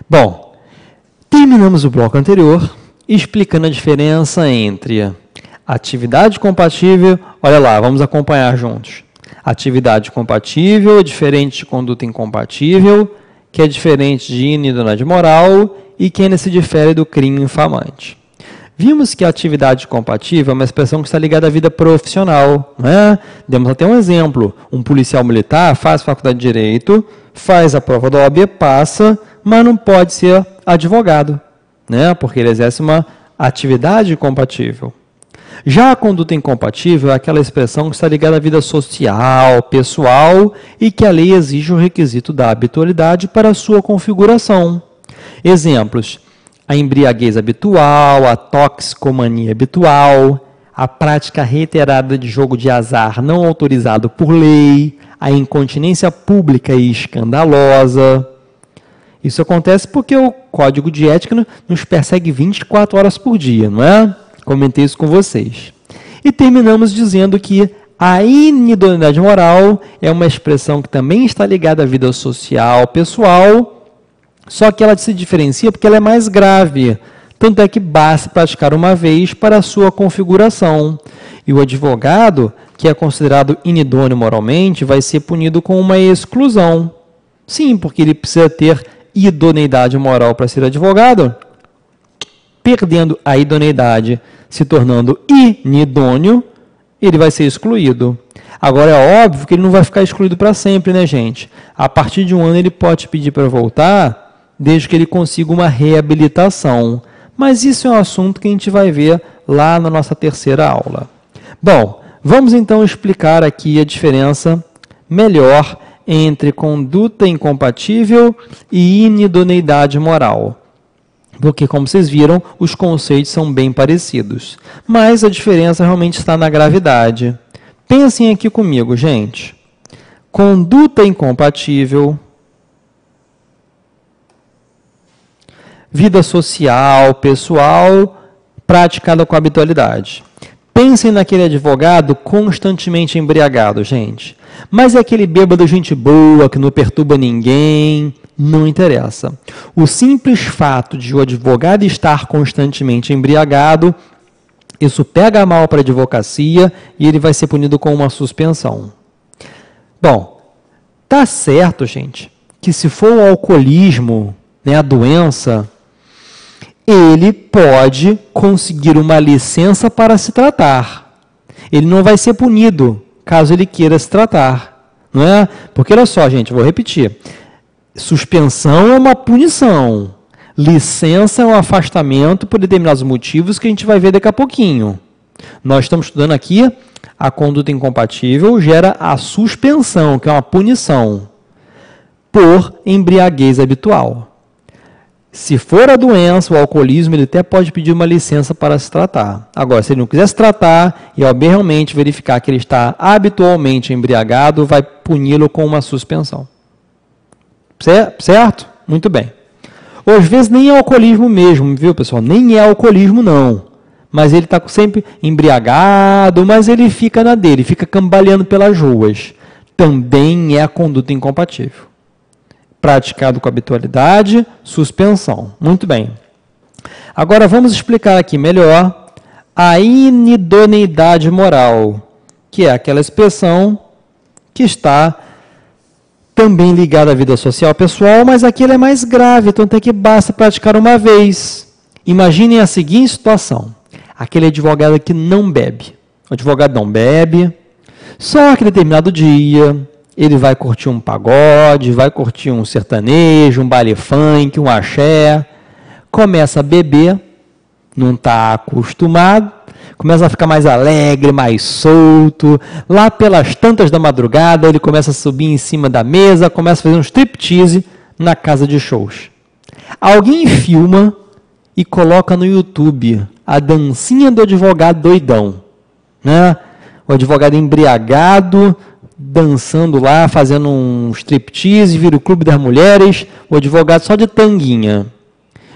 Bom, terminamos o bloco anterior explicando a diferença entre atividade compatível, olha lá, vamos acompanhar juntos. Atividade compatível é diferente de conduta incompatível, que é diferente de inidoneidade moral e que ainda se difere do crime infamante. Vimos que a atividade compatível é uma expressão que está ligada à vida profissional, né? Demos até um exemplo. Um policial militar faz faculdade de Direito, faz a prova da OAB, passa, mas não pode ser advogado, né? Porque ele exerce uma atividade compatível. Já a conduta incompatível é aquela expressão que está ligada à vida social, pessoal e que a lei exige o requisito da habitualidade para a sua configuração. Exemplos: a embriaguez habitual, a toxicomania habitual, a prática reiterada de jogo de azar não autorizado por lei, a incontinência pública e escandalosa. Isso acontece porque o Código de Ética nos persegue 24 horas por dia, não é? Comentei isso com vocês. E terminamos dizendo que a inidoneidade moral é uma expressão que também está ligada à vida social, pessoal, só que ela se diferencia porque ela é mais grave. Tanto é que basta praticar uma vez para a sua configuração. E o advogado, que é considerado inidôneo moralmente, vai ser punido com uma exclusão. Sim, porque ele precisa ter idoneidade moral para ser advogado, perdendo a idoneidade, se tornando inidôneo, ele vai ser excluído. Agora, é óbvio que ele não vai ficar excluído para sempre, né, gente? A partir de um ano ele pode pedir para voltar, desde que ele consiga uma reabilitação. Mas isso é um assunto que a gente vai ver lá na nossa terceira aula. Bom, vamos então explicar aqui a diferença melhor entre conduta incompatível e inidoneidade moral. Porque, como vocês viram, os conceitos são bem parecidos. Mas a diferença realmente está na gravidade. Pensem aqui comigo, gente. Conduta incompatível, vida social, pessoal, praticada com habitualidade. Pensem naquele advogado constantemente embriagado, gente. Mas é aquele bêbado gente boa, que não perturba ninguém, não interessa. O simples fato de o advogado estar constantemente embriagado, isso pega mal para a advocacia e ele vai ser punido com uma suspensão. Bom, tá certo, gente, que se for o alcoolismo, né, a doença, ele pode conseguir uma licença para se tratar. Ele não vai ser punido caso ele queira se tratar, não é? Porque olha só, gente, vou repetir. Suspensão é uma punição. Licença é um afastamento por determinados motivos que a gente vai ver daqui a pouquinho. Nós estamos estudando aqui a conduta incompatível gera a suspensão, que é uma punição por embriaguez habitual. Se for a doença, o alcoolismo, ele até pode pedir uma licença para se tratar. Agora, se ele não quiser se tratar e ao bem realmente verificar que ele está habitualmente embriagado, vai puni-lo com uma suspensão. Certo? Muito bem. Ou às vezes nem é alcoolismo mesmo, viu, pessoal? Nem é alcoolismo, não. Mas ele está sempre embriagado, mas ele fica na dele, fica cambaleando pelas ruas. Também é a conduta incompatível. Praticado com habitualidade, suspensão. Muito bem. Agora vamos explicar aqui melhor a inidoneidade moral, que é aquela expressão que está também ligada à vida social pessoal, mas aqui ela é mais grave, tanto é que basta praticar uma vez. Imaginem a seguinte situação. Aquele advogado que não bebe. O advogado não bebe, só aquele determinado dia ele vai curtir um pagode, vai curtir um sertanejo, um baile funk, um axé, começa a beber, não está acostumado, começa a ficar mais alegre, mais solto, lá pelas tantas da madrugada ele começa a subir em cima da mesa, começa a fazer um striptease na casa de shows. Alguém filma e coloca no YouTube a dancinha do advogado doidão, né? O advogado embriagado, dançando lá, fazendo um striptease, vira o clube das mulheres, o advogado só de tanguinha.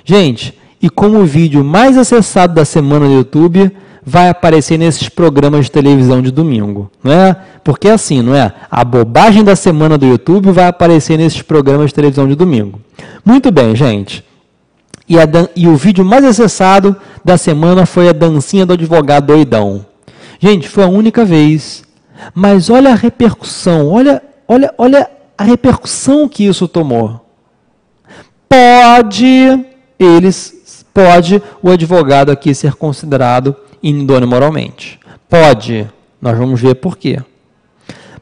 Gente, e como o vídeo mais acessado da semana no YouTube, vai aparecer nesses programas de televisão de domingo, não é? Porque é assim, não é? A bobagem da semana do YouTube vai aparecer nesses programas de televisão de domingo. Muito bem, gente. E o vídeo mais acessado da semana foi a dancinha do advogado doidão. Gente, foi a única vez. Mas olha a repercussão, olha a repercussão que isso tomou. Pode o advogado aqui ser considerado inidôneo moralmente. Pode. Nós vamos ver por quê.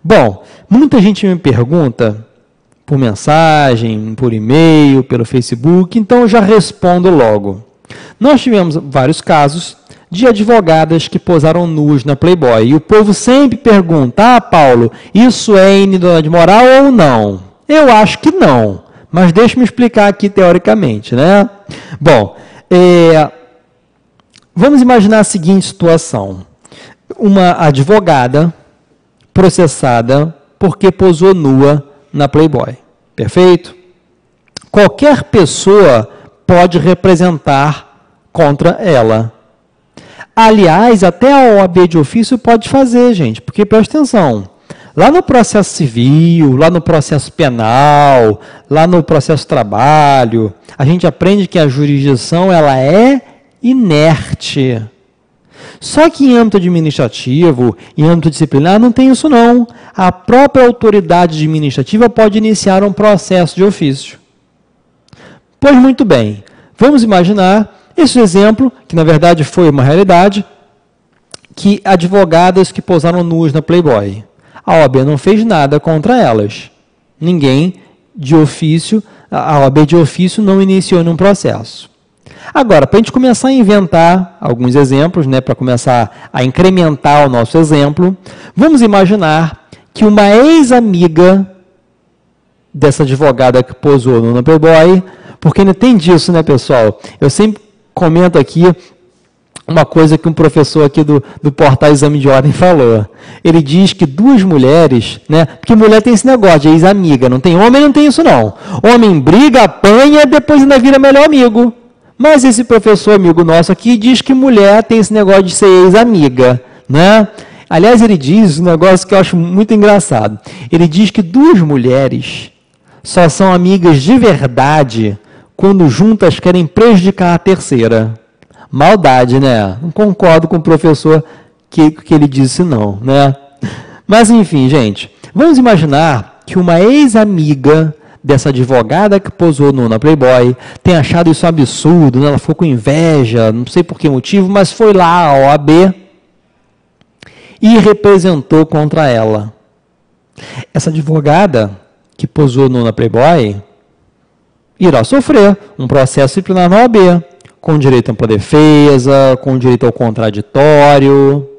Bom, muita gente me pergunta por mensagem, por e-mail, pelo Facebook, então eu já respondo logo. Nós tivemos vários casos de advogadas que posaram nuas na Playboy. E o povo sempre pergunta, Paulo, isso é inidôneo moral ou não? Eu acho que não, mas deixa-me explicar aqui teoricamente, né? Bom, vamos imaginar a seguinte situação. Uma advogada processada porque posou nua na Playboy. Perfeito? Qualquer pessoa pode representar contra ela. Aliás, até a OAB de ofício pode fazer, gente, porque presta atenção. Lá no processo civil, lá no processo penal, lá no processo trabalho, a gente aprende que a jurisdição ela é inerte. Só que em âmbito administrativo, em âmbito disciplinar, não tem isso não. A própria autoridade administrativa pode iniciar um processo de ofício. Pois muito bem, vamos imaginar esse exemplo, que na verdade foi uma realidade, que advogadas que posaram nuas na Playboy. A OAB não fez nada contra elas. Ninguém de ofício, a OAB de ofício não iniciou nenhum processo. Agora, para a gente começar a inventar alguns exemplos, né, para começar a incrementar o nosso exemplo, vamos imaginar que uma ex-amiga dessa advogada que posou no Playboy, porque não tem disso, né, pessoal? Eu sempre comento aqui uma coisa que um professor aqui do portal Exame de Ordem falou. Ele diz que duas mulheres, né, porque mulher tem esse negócio de ex-amiga, não tem homem, não tem isso não. Homem briga, apanha, depois ainda vira melhor amigo. Mas esse professor amigo nosso aqui diz que mulher tem esse negócio de ser ex-amiga, né? Aliás, ele diz um negócio que eu acho muito engraçado. Ele diz que duas mulheres só são amigas de verdade quando juntas querem prejudicar a terceira. Maldade, né? Não concordo com o professor que ele disse não, né? Mas enfim, gente, vamos imaginar que uma ex-amiga dessa advogada que posou na Playboy tem achado isso um absurdo, né? Ela ficou com inveja, não sei por que motivo, mas foi lá a OAB e representou contra ela. Essa advogada que posou na Playboy irá sofrer um processo disciplinar na OAB, com direito à ampla defesa, com direito ao contraditório.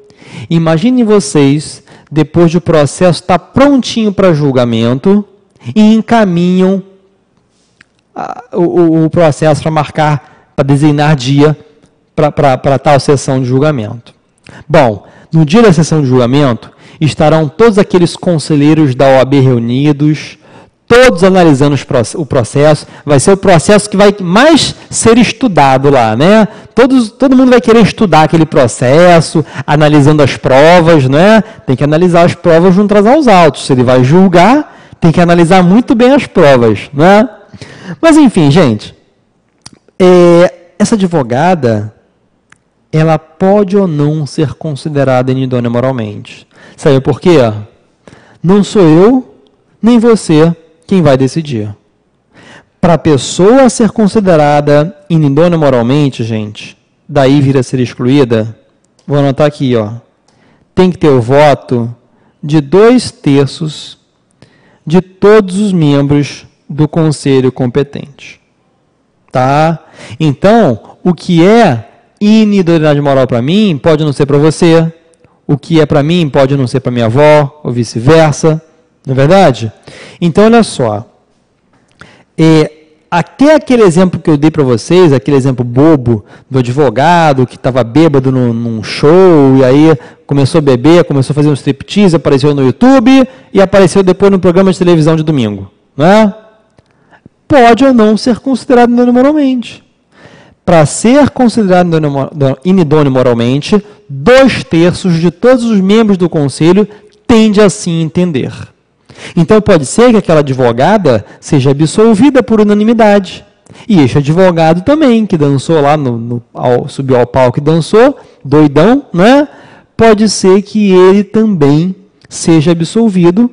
Imaginem vocês, depois do processo estar prontinho para julgamento, e encaminham o processo para marcar, para designar dia para tal sessão de julgamento. Bom, no dia da sessão de julgamento, estarão todos aqueles conselheiros da OAB reunidos, todos analisando o processo. Vai ser o processo que vai mais ser estudado lá, né? Todo mundo vai querer estudar aquele processo, analisando as provas, né? Tem que analisar as provas junto aos autos. Se ele vai julgar, tem que analisar muito bem as provas, né? Mas enfim, gente, essa advogada, ela pode ou não ser considerada inidônea moralmente. Sabe por quê? Não sou eu, nem você quem vai decidir. Para a pessoa ser considerada inidônea moralmente, gente, daí vir a ser excluída, vou anotar aqui, ó, tem que ter o voto de 2/3 de todos os membros do conselho competente. Tá? Então, o que é inidoneidade moral para mim pode não ser para você, o que é para mim pode não ser para minha avó, ou vice-versa, não é verdade? Então, olha só, até aquele exemplo que eu dei para vocês, aquele exemplo bobo do advogado que estava bêbado num show, e aí começou a beber, começou a fazer um striptease, apareceu no YouTube e apareceu depois no programa de televisão de domingo. Né? Pode ou não ser considerado moralmente. para ser considerado inidôneo moralmente, 2/3 de todos os membros do conselho tende assim a entender. Então pode ser que aquela advogada seja absolvida por unanimidade. E este advogado também, que dançou lá, subiu ao palco e dançou, doidão, né? Pode ser que ele também seja absolvido,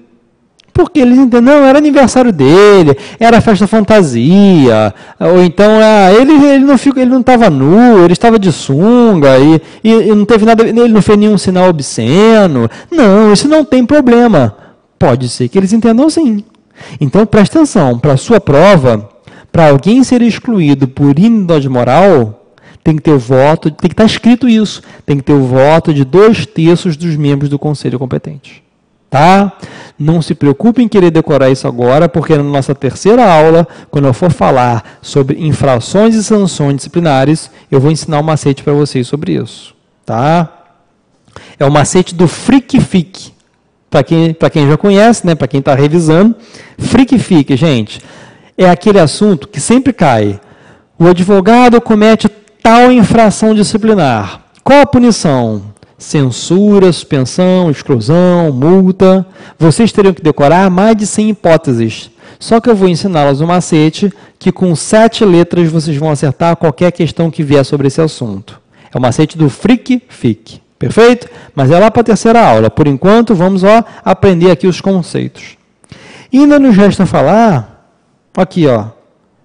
porque eles entendem, não, era aniversário dele, era festa fantasia, ou então ele não estava nu, ele estava de sunga, e não teve nada, ele não fez nenhum sinal obsceno. Não, isso não tem problema. Pode ser que eles entendam sim. Então preste atenção, para a sua prova, para alguém ser excluído por inidade moral, tem que ter o voto, tem que estar escrito isso, tem que ter o voto de 2/3 dos membros do conselho competente. Tá? Não se preocupe em querer decorar isso agora, porque na nossa terceira aula, quando eu for falar sobre infrações e sanções disciplinares, eu vou ensinar um macete para vocês sobre isso. Tá? É o macete do Frick-Fick. Para quem já conhece, né? Para quem está revisando, Frick-Fick, gente, é aquele assunto que sempre cai. O advogado comete tal infração disciplinar. Qual a punição? Censura, suspensão, exclusão, multa. Vocês teriam que decorar mais de 100 hipóteses. Só que eu vou ensiná-las um macete que com 7 letras vocês vão acertar qualquer questão que vier sobre esse assunto. É o macete do Frick-Fick. Perfeito? Mas é lá para a terceira aula. Por enquanto, vamos aprender aqui os conceitos. E ainda nos resta falar, aqui,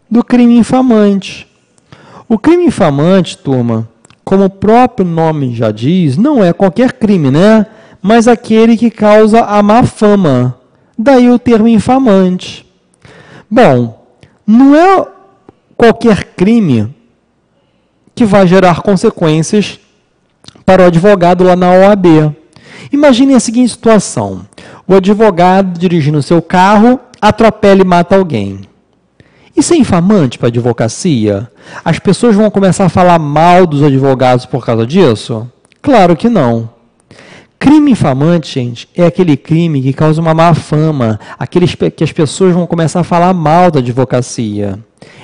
do crime infamante. O crime infamante, turma, como o próprio nome já diz, não é qualquer crime, né? Mas aquele que causa a má fama. Daí o termo infamante. Bom, não é qualquer crime que vai gerar consequências para o advogado lá na OAB. Imagine a seguinte situação. O advogado, dirigindo seu carro, atropela e mata alguém. Isso é infamante para a advocacia? As pessoas vão começar a falar mal dos advogados por causa disso? Claro que não. Crime infamante, gente, é aquele crime que causa uma má fama, aqueles que as pessoas vão começar a falar mal da advocacia.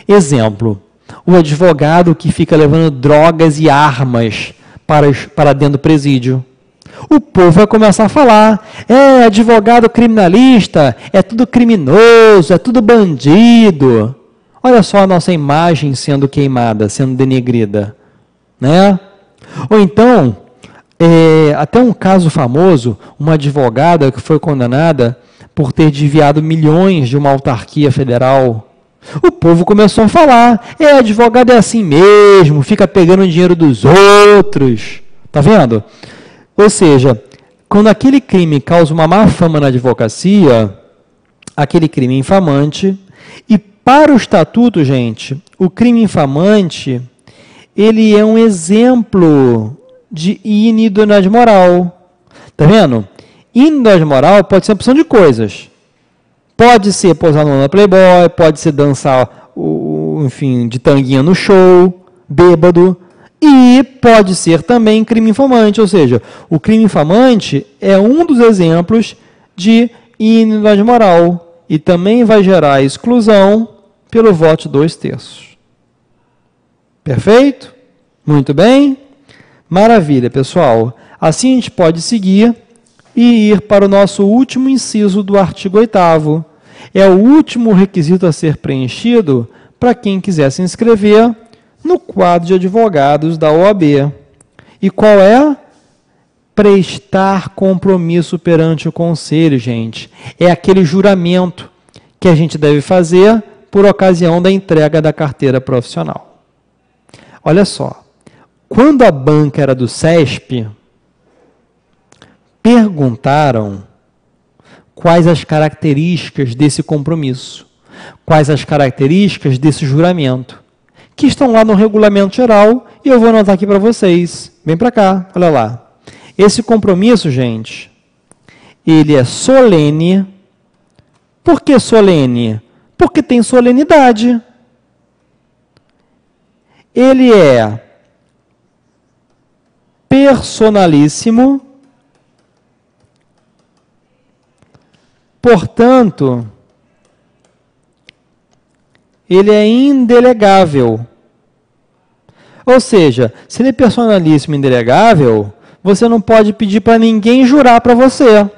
Exemplo, o advogado que fica levando drogas e armas para dentro do presídio. O povo vai começar a falar, advogado criminalista, é tudo criminoso, é tudo bandido. Olha só a nossa imagem sendo queimada, sendo denegrida. Né? Ou então, até um caso famoso, uma advogada que foi condenada por ter desviado milhões de uma autarquia federal. O povo começou a falar, advogado é assim mesmo, fica pegando o dinheiro dos outros. Tá vendo? Ou seja, quando aquele crime causa uma má fama na advocacia, aquele crime é infamante. E para o estatuto, gente, o crime infamante, ele é um exemplo de inidoneidade moral. Tá vendo? Inidoneidade moral pode ser uma opção de coisas. Pode ser posar no Playboy, pode ser dançar, enfim, de tanguinha no show, bêbado, e pode ser também crime infamante, ou seja, o crime infamante é um dos exemplos de inidoneidade moral e também vai gerar exclusão pelo voto de 2/3. Perfeito? Muito bem? Maravilha, pessoal. Assim a gente pode seguir e ir para o nosso último inciso do artigo 8º. É o último requisito a ser preenchido para quem quiser se inscrever no quadro de advogados da OAB. E qual é? Prestar compromisso perante o conselho, gente. É aquele juramento que a gente deve fazer por ocasião da entrega da carteira profissional. Olha só, quando a banca era do CESP, perguntaram quais as características desse compromisso, quais as características desse juramento, que estão lá no regulamento geral, e eu vou anotar aqui para vocês. Vem para cá, olha lá. Esse compromisso, gente, ele é solene. Por que solene? Porque tem solenidade. Ele é personalíssimo. Portanto, ele é indelegável. Ou seja, se ele é personalíssimo e indelegável, você não pode pedir para ninguém jurar para você.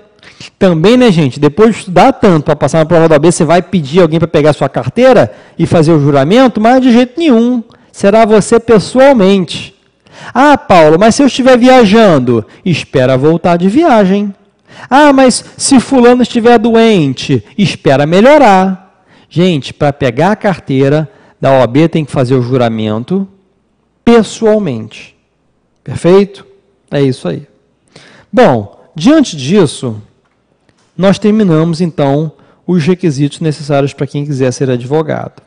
Também, né, gente, depois de estudar tanto para passar na prova da OAB, você vai pedir alguém para pegar sua carteira e fazer o juramento? Mas de jeito nenhum. Será você pessoalmente. Ah, Paulo, mas se eu estiver viajando, espera voltar de viagem. Ah, mas se fulano estiver doente, espera melhorar. Gente, para pegar a carteira da OAB tem que fazer o juramento pessoalmente. Perfeito? É isso aí. Bom, diante disso, nós terminamos, então, os requisitos necessários para quem quiser ser advogado.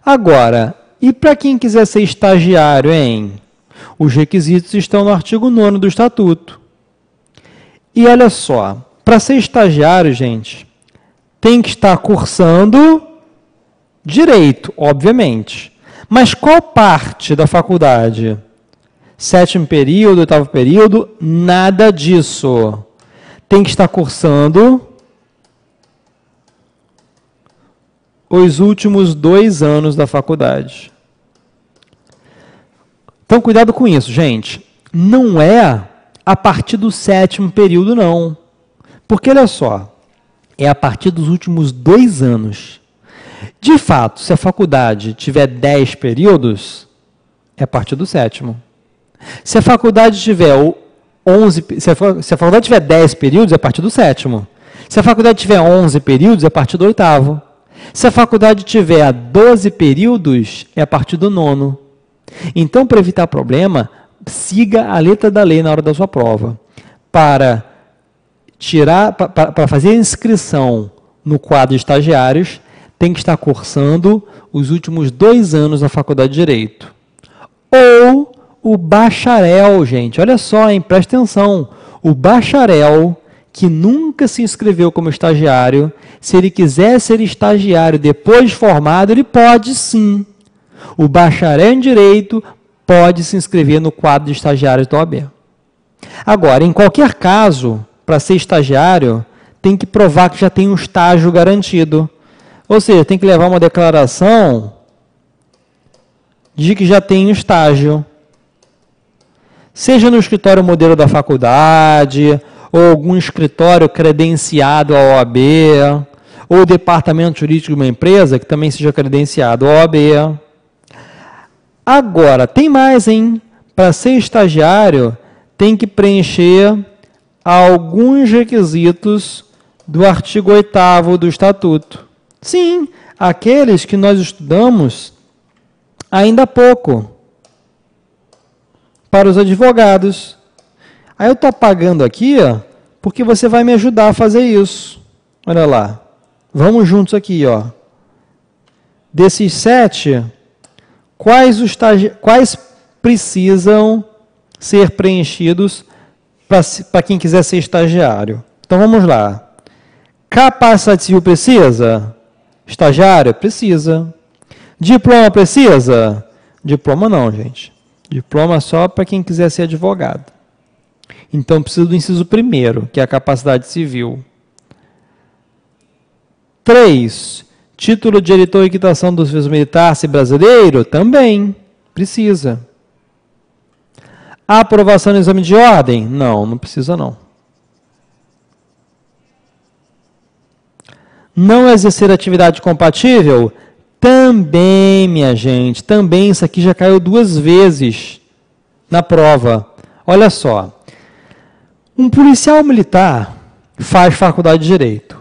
Agora, e para quem quiser ser estagiário, hein? Os requisitos estão no artigo 9º do Estatuto. E olha só, para ser estagiário, gente, tem que estar cursando direito, obviamente. Mas qual parte da faculdade? 7º período, 8º período? Nada disso. Tem que estar cursando os últimos 2 anos da faculdade. Então, cuidado com isso, gente. Não é a partir do 7º período, não. Porque, olha só, é a partir dos últimos 2 anos. De fato, se a faculdade tiver 10 períodos, é a partir do 7º. Se a faculdade tiver 11, se a faculdade tiver 10 períodos, é a partir do 7º. Se a faculdade tiver 11 períodos, é a partir do 8º. Se a faculdade tiver 12 períodos, é a partir do 9º. Então, para evitar problema, siga a letra da lei na hora da sua prova. Para fazer a inscrição no quadro de estagiários, tem que estar cursando os últimos 2 anos da faculdade de Direito. Ou o bacharel, gente, olha só, hein, presta atenção. O bacharel que nunca se inscreveu como estagiário, se ele quiser ser estagiário depois de formado, ele pode sim. O bacharel em Direito pode se inscrever no quadro de estagiários da OAB. Agora, em qualquer caso, para ser estagiário, tem que provar que já tem um estágio garantido. Ou seja, tem que levar uma declaração de que já tem um estágio. Seja no escritório modelo da faculdade, ou algum escritório credenciado à OAB, ou departamento jurídico de uma empresa que também seja credenciado à OAB. Agora, tem mais, hein? Para ser estagiário, tem que preencher alguns requisitos do artigo 8º do Estatuto. Sim, aqueles que nós estudamos ainda há pouco para os advogados. Aí eu estou apagando aqui, ó, porque você vai me ajudar a fazer isso. Olha lá. Vamos juntos aqui, ó. Desses 7, quais precisam ser preenchidos para quem quiser ser estagiário? Então vamos lá. Capacidade civil precisa? Estagiário? Precisa. Diploma precisa? Diploma não, gente. Diploma só para quem quiser ser advogado. Então precisa do inciso 1º, que é a capacidade civil. 3. Título de editor e quitação do serviço militar, se brasileiro? Também precisa. Aprovação no exame de ordem? Não, não precisa não. Não exercer atividade compatível? Também, minha gente, também. Isso aqui já caiu 2 vezes na prova. Olha só. Um policial militar faz faculdade de Direito.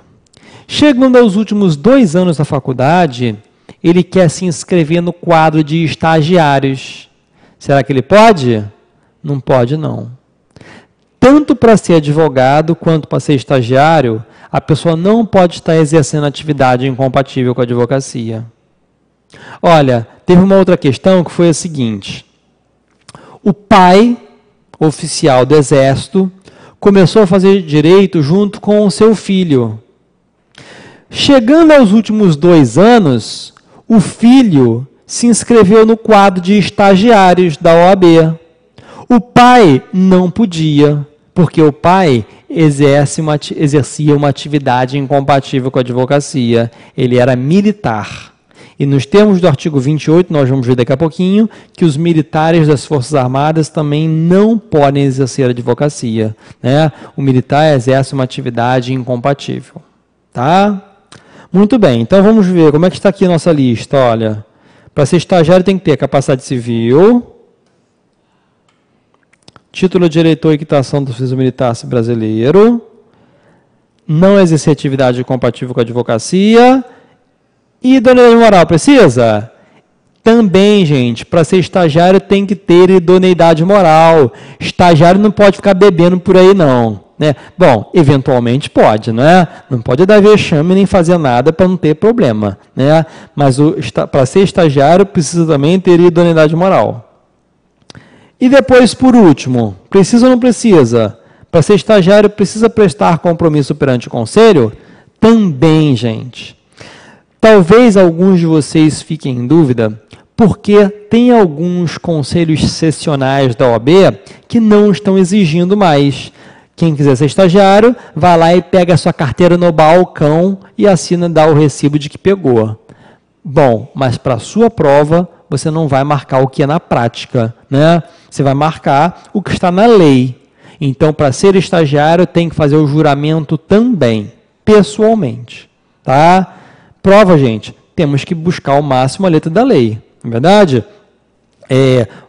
Chegando aos últimos 2 anos da faculdade, ele quer se inscrever no quadro de estagiários. Será que ele pode? Não pode, não. Tanto para ser advogado quanto para ser estagiário, a pessoa não pode estar exercendo atividade incompatível com a advocacia. Olha, teve uma outra questão que foi a seguinte. O pai, oficial do Exército, começou a fazer direito junto com o seu filho. Chegando aos últimos 2 anos, o filho se inscreveu no quadro de estagiários da OAB. O pai não podia, porque o pai exercia uma atividade incompatível com a advocacia. Ele era militar. E nos termos do artigo 28, nós vamos ver daqui a pouquinho, que os militares das Forças Armadas também não podem exercer a advocacia, né? O militar exerce uma atividade incompatível. Tá? Muito bem, então vamos ver como é que está aqui a nossa lista. Olha, para ser estagiário tem que ter capacidade civil, título de eleitor e quitação do serviço militar brasileiro, não exercer atividade compatível com a advocacia. E idoneidade moral precisa? Também, gente, para ser estagiário tem que ter idoneidade moral. Estagiário não pode ficar bebendo por aí, não. Né? Bom, eventualmente pode, né? Não pode dar vexame nem fazer nada para não ter problema. Né? Mas para ser estagiário precisa também ter idoneidade moral. E depois, por último, precisa ou não precisa? Para ser estagiário precisa prestar compromisso perante o conselho? Também, gente. Talvez alguns de vocês fiquem em dúvida, porque tem alguns conselhos sessionais da OAB que não estão exigindo mais. Quem quiser ser estagiário, vai lá e pega a sua carteira no balcão e assina, dá o recibo de que pegou. Bom, mas para a sua prova, você não vai marcar o que é na prática, né? Você vai marcar o que está na lei. Então, para ser estagiário, tem que fazer o juramento também, pessoalmente, tá? Prova, gente, temos que buscar ao máximo a letra da lei, não é verdade?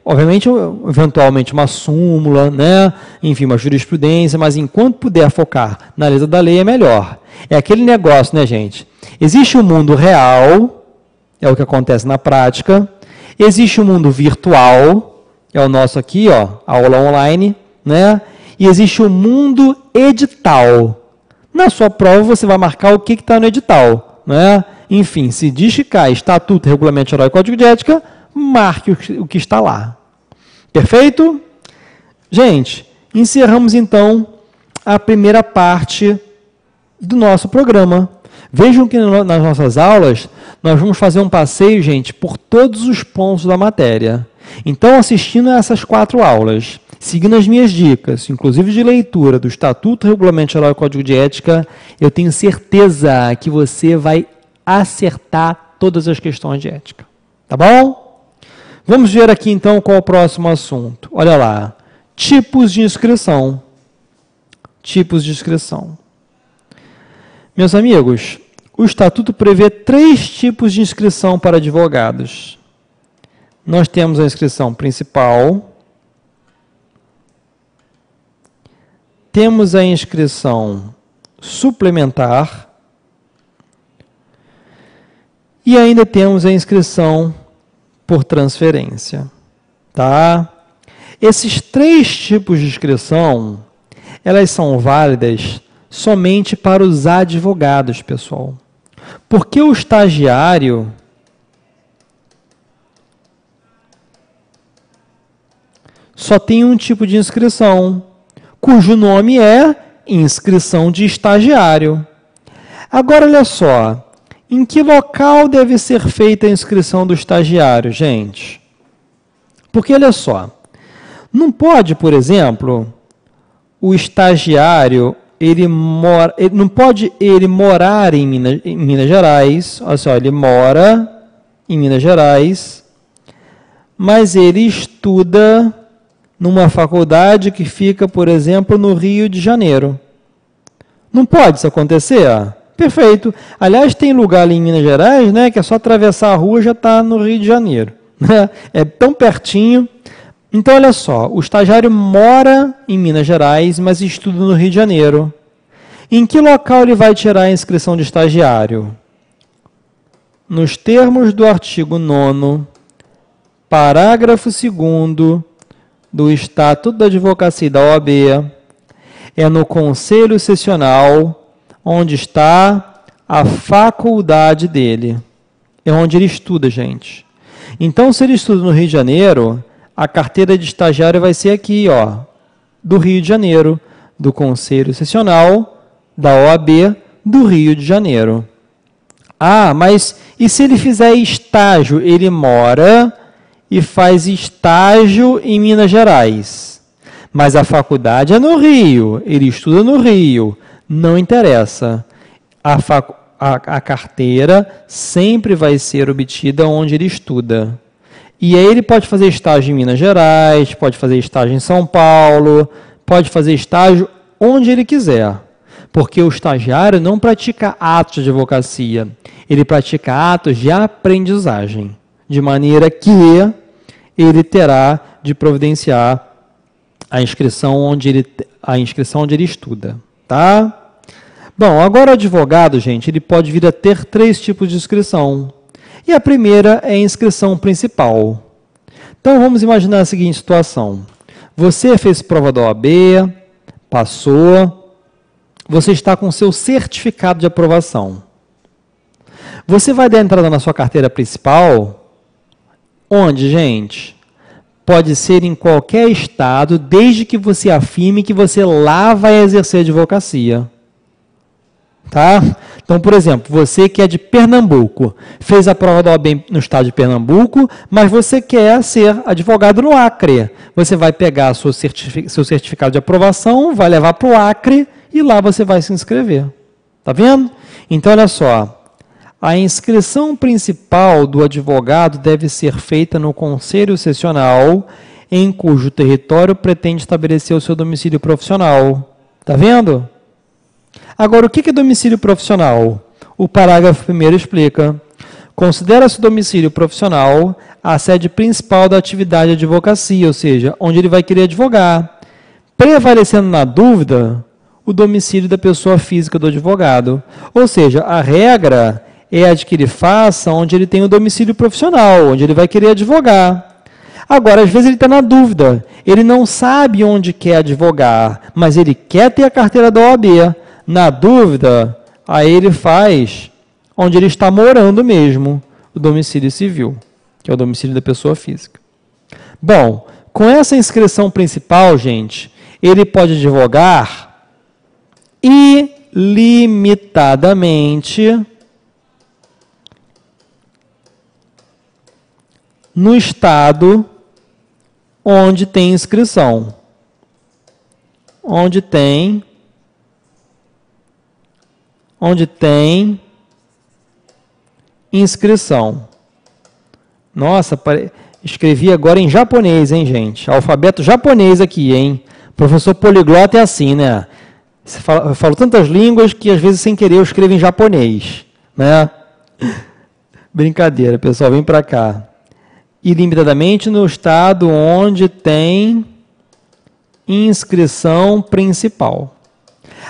Obviamente, eventualmente uma súmula, né? Enfim, uma jurisprudência, mas enquanto puder focar na letra da lei é melhor. É aquele negócio, né, gente? Existe o mundo real, é o que acontece na prática. Existe o mundo virtual, é o nosso aqui, ó, aula online, né? E existe o mundo edital. Na sua prova você vai marcar o que está no edital. Né? Enfim, se diz que cai estatuto, regulamento geral e código de ética, marque o que está lá. Perfeito? Gente, encerramos então a primeira parte do nosso programa. Vejam que nas nossas aulas, nós vamos fazer um passeio, gente, por todos os pontos da matéria. Então, assistindo a essas 4 aulas, seguindo as minhas dicas, inclusive de leitura do Estatuto, Regulamento Geral e Código de Ética, eu tenho certeza que você vai acertar todas as questões de ética. Tá bom? Vamos ver aqui então qual é o próximo assunto. Olha lá. Tipos de inscrição. Tipos de inscrição. Meus amigos, o Estatuto prevê 3 tipos de inscrição para advogados. Nós temos a inscrição principal, temos a inscrição suplementar e ainda temos a inscrição por transferência. Tá? Esses 3 tipos de inscrição, elas são válidas somente para os advogados, pessoal. Porque o estagiário só tem um tipo de inscrição, cujo nome é inscrição de estagiário. Agora, olha só, em que local deve ser feita a inscrição do estagiário, gente? Porque, olha só, não pode, por exemplo, o estagiário, não pode ele morar em Minas Gerais, olha só, ele mora em Minas Gerais, mas ele estuda numa faculdade que fica, por exemplo, no Rio de Janeiro. Não pode isso acontecer? Perfeito. Aliás, tem lugar ali em Minas Gerais, né, que é só atravessar a rua e já está no Rio de Janeiro. É tão pertinho. Então, olha só, o estagiário mora em Minas Gerais, mas estuda no Rio de Janeiro. Em que local ele vai tirar a inscrição de estagiário? Nos termos do artigo 9º, parágrafo 2º, do Estatuto da Advocacia e da OAB, é no Conselho Sessional, onde está a faculdade dele. É onde ele estuda, gente. Então, se ele estuda no Rio de Janeiro, a carteira de estagiário vai ser aqui, ó, do Rio de Janeiro, do Conselho Sessional da OAB do Rio de Janeiro. Ah, mas e se ele fizer estágio? Ele mora e faz estágio em Minas Gerais. Mas a faculdade é no Rio, ele estuda no Rio. Não interessa. a carteira sempre vai ser obtida onde ele estuda. E aí ele pode fazer estágio em Minas Gerais, pode fazer estágio em São Paulo, pode fazer estágio onde ele quiser. Porque o estagiário não pratica atos de advocacia, ele pratica atos de aprendizagem, de maneira que ele terá de providenciar a inscrição onde ele estuda, tá? Bom, agora o advogado, gente, ele pode vir a ter 3 tipos de inscrição. E a primeira é a inscrição principal. Então, vamos imaginar a seguinte situação. Você fez prova da OAB, passou, você está com seu certificado de aprovação. Você vai dar entrada na sua carteira principal, onde, gente? Pode ser em qualquer estado, desde que você afirme que você lá vai exercer advocacia. Tá? Então, por exemplo, você que é de Pernambuco, fez a prova da OAB no estado de Pernambuco, mas você quer ser advogado no Acre. Você vai pegar seu certificado de aprovação, vai levar para o Acre e lá você vai se inscrever. Tá vendo? Então, olha só. A inscrição principal do advogado deve ser feita no Conselho Sessional, em cujo território pretende estabelecer o seu domicílio profissional. Tá vendo? Agora, o que é domicílio profissional? O parágrafo 1º explica. Considera-se domicílio profissional a sede principal da atividade de advocacia, ou seja, onde ele vai querer advogar. Prevalecendo na dúvida, o domicílio da pessoa física do advogado. Ou seja, a regra é a de que ele faça onde ele tem o domicílio profissional, onde ele vai querer advogar. Agora, às vezes ele está na dúvida, ele não sabe onde quer advogar, mas ele quer ter a carteira da OAB. Na dúvida, aí ele faz onde ele está morando mesmo, o domicílio civil, que é o domicílio da pessoa física. Bom, com essa inscrição principal, gente, ele pode advogar ilimitadamente no estado onde tem inscrição. Onde tem inscrição. Nossa, escrevi agora em japonês, hein, gente? Alfabeto japonês aqui, hein? Professor poliglota é assim, né? Eu falo tantas línguas que às vezes sem querer eu escrevo em japonês, né? Brincadeira, pessoal, vem para cá. Ilimitadamente no estado onde tem inscrição principal.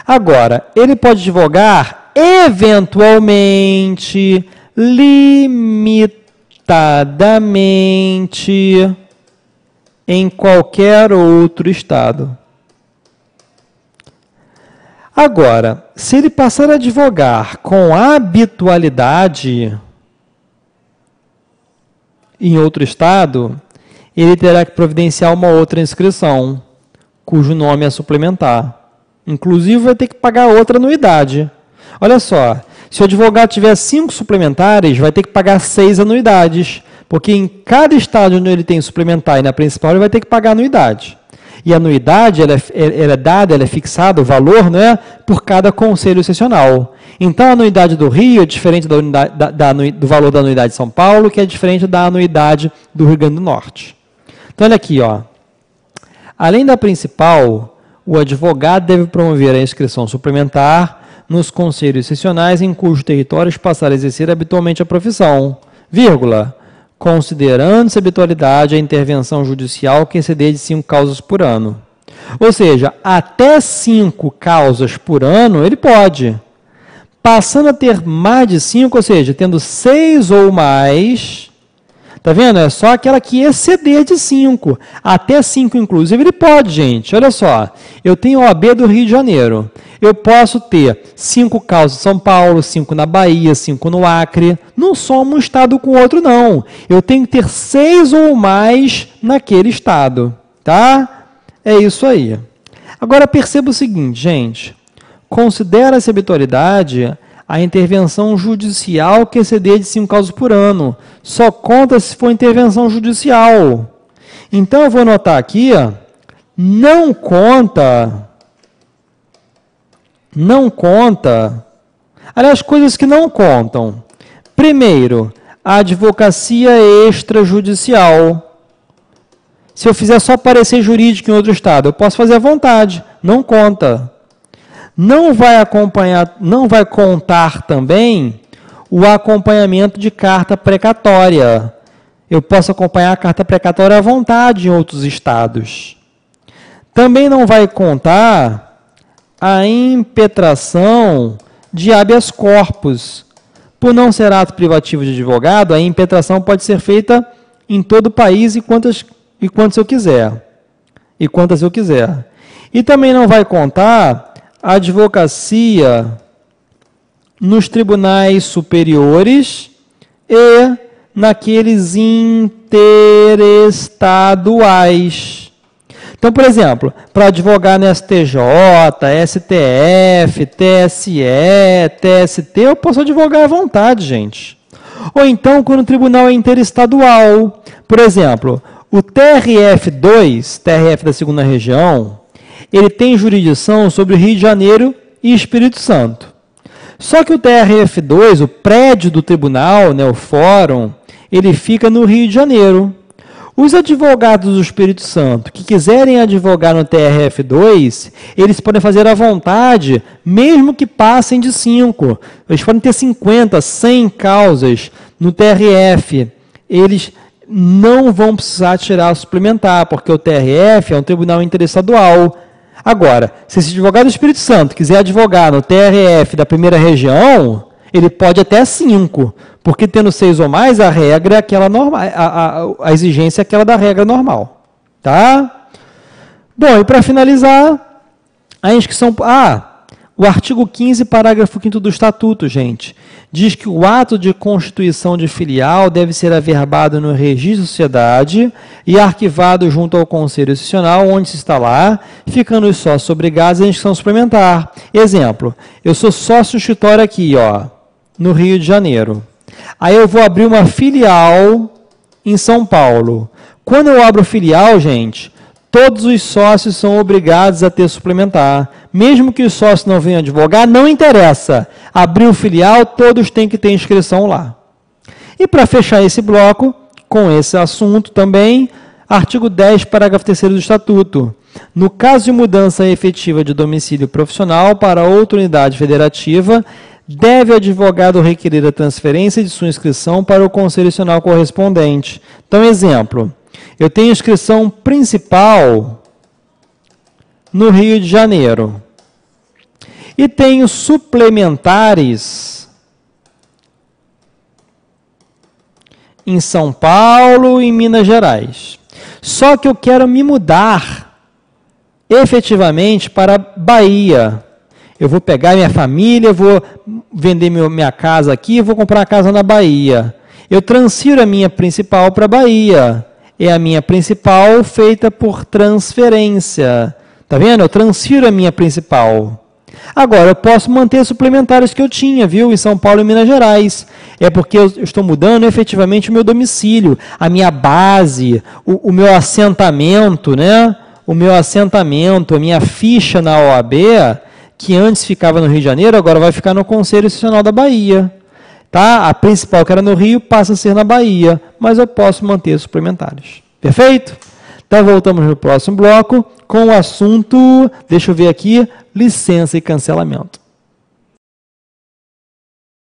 Agora, ele pode advogar eventualmente, limitadamente, em qualquer outro estado. Agora, se ele passar a advogar com habitualidade em outro estado, ele terá que providenciar uma outra inscrição, cujo nome é suplementar. Inclusive, vai ter que pagar outra anuidade. Olha só, se o advogado tiver 5 suplementares, vai ter que pagar 6 anuidades, porque em cada estado onde ele tem suplementar e na principal, ele vai ter que pagar anuidade. E a anuidade, ela é dada, ela é fixada, o valor, não é, por cada conselho sessional. Então, a anuidade do Rio é diferente do valor da anuidade de São Paulo, que é diferente da anuidade do Rio Grande do Norte. Então, olha aqui, ó. Além da principal, o advogado deve promover a inscrição suplementar nos conselhos sessionais em cujos territórios passar a exercer habitualmente a profissão, vírgula, considerando-se habitualidade a intervenção judicial que exceder de 5 causas por ano. Ou seja, até 5 causas por ano ele pode. Passando a ter mais de 5, ou seja, tendo 6 ou mais, tá vendo? É só aquela que exceder de 5. Até 5, inclusive, ele pode, gente. Olha só, eu tenho OAB do Rio de Janeiro. Eu posso ter 5 causas em São Paulo, 5 na Bahia, 5 no Acre. Não soma um estado com o outro, não. Eu tenho que ter 6 ou mais naquele estado, tá? É isso aí. Agora, perceba o seguinte, gente. Considera-se habitualidade a intervenção judicial que exceder de 5 causas por ano. Só conta se for intervenção judicial. Então, eu vou anotar aqui, ó, não conta Aliás, coisas que não contam. Primeiro, a advocacia extrajudicial. Se eu fizer só parecer jurídico em outro estado, eu posso fazer à vontade, não conta. Não vai contar também o acompanhamento de carta precatória. Eu posso acompanhar a carta precatória à vontade em outros estados. Também não vai contar a impetração de habeas corpus. Por não ser ato privativo de advogado, a impetração pode ser feita em todo o país e quantas eu quiser. E também não vai contar a advocacia nos tribunais superiores e naqueles interestaduais. Então, por exemplo, para advogar no STJ, STF, TSE, TST, eu posso advogar à vontade, gente. Ou então, quando o tribunal é interestadual. Por exemplo, o TRF2, TRF da 2ª Região, ele tem jurisdição sobre o Rio de Janeiro e Espírito Santo. Só que o TRF2, o prédio do tribunal, né, o fórum, ele fica no Rio de Janeiro. Os advogados do Espírito Santo que quiserem advogar no TRF2, eles podem fazer à vontade, mesmo que passem de 5. Eles podem ter 50, 100 causas no TRF. Eles não vão precisar tirar suplementar, porque o TRF é um tribunal interestadual. Agora, se esse advogado do Espírito Santo quiser advogar no TRF da 1ª Região, ele pode até 5, porque tendo 6 ou mais, a regra é aquela normal, a exigência é aquela da regra normal. Tá? Bom, e para finalizar, a inscrição... o artigo 15, parágrafo 5º do Estatuto, gente, diz que o ato de constituição de filial deve ser averbado no registro da sociedade e arquivado junto ao Conselho Institucional, onde se instalar, ficando os sócios obrigados à inscrição suplementar. Exemplo, eu sou sócio escritório aqui, no Rio de Janeiro. Aí eu vou abrir uma filial em São Paulo. Quando eu abro filial, gente, todos os sócios são obrigados a ter suplementar. Mesmo que os sócios não venham advogar, não interessa. Abriu filial, todos têm que ter inscrição lá. E para fechar esse bloco, com esse assunto também, artigo 10, parágrafo 3º do Estatuto. No caso de mudança efetiva de domicílio profissional para outra unidade federativa, deve o advogado requerer a transferência de sua inscrição para o Conselho Institucional correspondente. Então, exemplo, eu tenho inscrição principal no Rio de Janeiro e tenho suplementares em São Paulo e Minas Gerais. Só que eu quero me mudar efetivamente para Bahia. Eu vou pegar minha família, vou vender minha casa aqui e vou comprar uma casa na Bahia. Eu transfiro a minha principal para a Bahia. É a minha principal feita por transferência. Tá vendo? Eu transfiro a minha principal. Agora, eu posso manter suplementares que eu tinha, viu? Em São Paulo e Minas Gerais. É porque eu estou mudando efetivamente o meu domicílio, a minha base, o meu assentamento, né? O meu assentamento, a minha ficha na OAB, que antes ficava no Rio de Janeiro, agora vai ficar no Conselho Institucional da Bahia. Tá? A principal, que era no Rio, passa a ser na Bahia, mas eu posso manter suplementares. Perfeito? Então, voltamos no próximo bloco com o assunto, deixa eu ver aqui, licença e cancelamento.